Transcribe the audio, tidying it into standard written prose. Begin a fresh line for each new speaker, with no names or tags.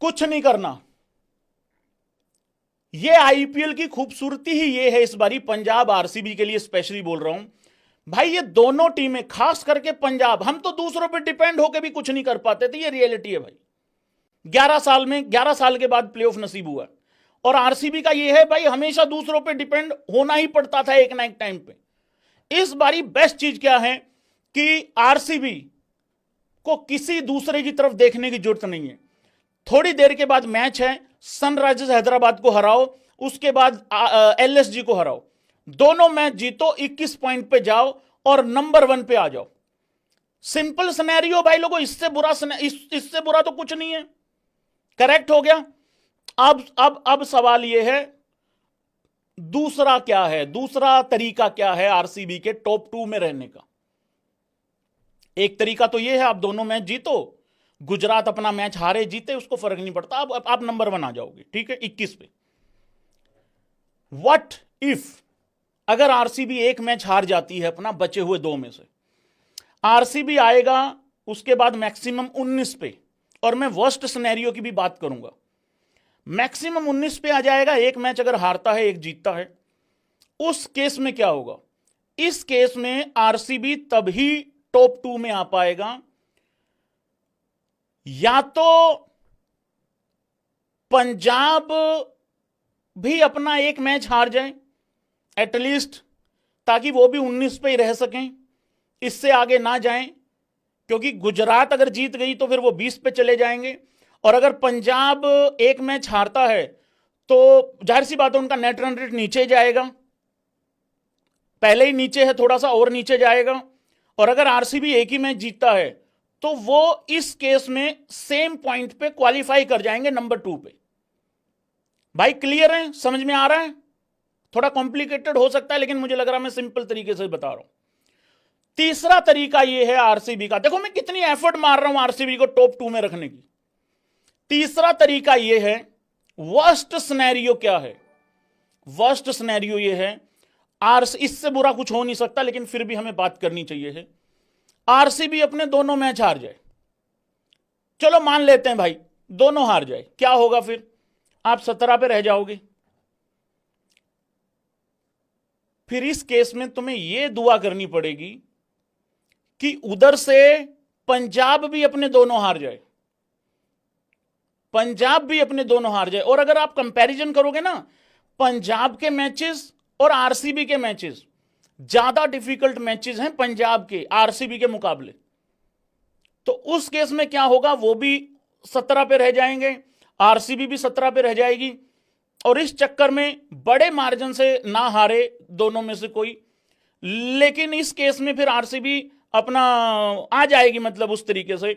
कुछ नहीं करना। ये आईपीएल की खूबसूरती ही ये है इस बारी, पंजाब आरसीबी के लिए स्पेशली बोल रहा हूं भाई। ये दोनों टीमें, खास करके पंजाब, हम तो दूसरों पे डिपेंड होकर भी कुछ नहीं कर पाते थे, ये रियलिटी है भाई। 11 साल के बाद प्लेऑफ नसीब हुआ। और आरसीबी का ये है भाई, हमेशा दूसरों पे डिपेंड होना ही पड़ता था एक ना एक टाइम पे। इस बारी बेस्ट चीज क्या है कि आरसीबी को किसी दूसरे की तरफ देखने की जरूरत नहीं है। थोड़ी देर के बाद मैच है, सनराइजर्स हैदराबाद को हराओ, उसके बाद एलएसजी को हराओ, दोनों मैच जीतो, 21 पॉइंट पे जाओ और नंबर 1 पे आ जाओ। सिंपल सिनेरियो भाई लोगों, इससे बुरा तो कुछ नहीं है। करेक्ट हो गया। अब सवाल यह है, दूसरा क्या है, दूसरा तरीका क्या है आरसीबी के टॉप 2 में रहने का। एक तरीका तो यह है, आप दोनों मैच जीतो, गुजरात अपना मैच हारे जीते उसको फर्क नहीं पड़ता, आप नंबर 1 आ जाओगे, ठीक है, 21 पे। व्हाट इफ अगर आरसीबी एक मैच हार जाती है अपना बचे हुए 2 में से, आरसीबी आएगा उसके बाद मैक्सिमम 19 पे, और मैं वर्स्ट सिनेरियो की भी बात करूंगा, मैक्सिमम 19 पे आ जाएगा। एक मैच अगर हारता है एक जीतता है, उस केस में क्या होगा? इस केस में आरसीबी तभी टॉप 2 में आ पाएगा, या तो पंजाब भी अपना एक मैच हार जाए एटलीस्ट, ताकि वो भी 19 पे ही रह सकें, इससे आगे ना जाएं, क्योंकि गुजरात अगर जीत गई तो फिर वो 20 पे चले जाएंगे। और अगर पंजाब एक मैच हारता है तो जाहिर सी बात है उनका नेट रन रेट नीचे जाएगा, पहले ही नीचे है, थोड़ा सा और नीचे जाएगा। और अगर आरसीबी एक ही मैच जीतता है तो वो इस केस में सेम पॉइंट पे क्वालिफाई कर जाएंगे नंबर 2 पे। भाई क्लियर है, समझ में आ रहा है? थोड़ा कॉम्प्लिकेटेड हो सकता है लेकिन मुझे लग रहा है मैं सिंपल तरीके से बता रहा हूं। तीसरा तरीका यह है आरसीबी का, देखो मैं कितनी एफर्ट मार रहा हूं आरसीबी को टॉप 2 में रखने की। तीसरा तरीका यह है, वर्स्ट सिनेरियो क्या है? वर्स्ट सिनेरियो यह है, इससे बुरा कुछ हो नहीं सकता लेकिन फिर भी हमें बात करनी चाहिए है, आरसीबी अपने दोनों मैच हार जाए। चलो मान लेते हैं भाई दोनों हार जाए, क्या होगा फिर? आप 17 पे रह जाओगे। फिर इस केस में तुम्हें यह दुआ करनी पड़ेगी कि उधर से पंजाब भी अपने दोनों हार जाए, पंजाब भी अपने दोनों हार जाए। और अगर आप कंपैरिजन करोगे ना, पंजाब के मैचेस और आरसीबी के मैचेस, ज्यादा डिफिकल्ट मैचेस हैं पंजाब के आरसीबी के मुकाबले। तो उस केस में क्या होगा, वो भी 17 पे रह जाएंगे, आरसीबी भी 17 पे रह जाएगी, और इस चक्कर में बड़े मार्जिन से ना हारे दोनों में से कोई। लेकिन इस केस में फिर आरसीबी अपना आ जाएगी, मतलब उस तरीके से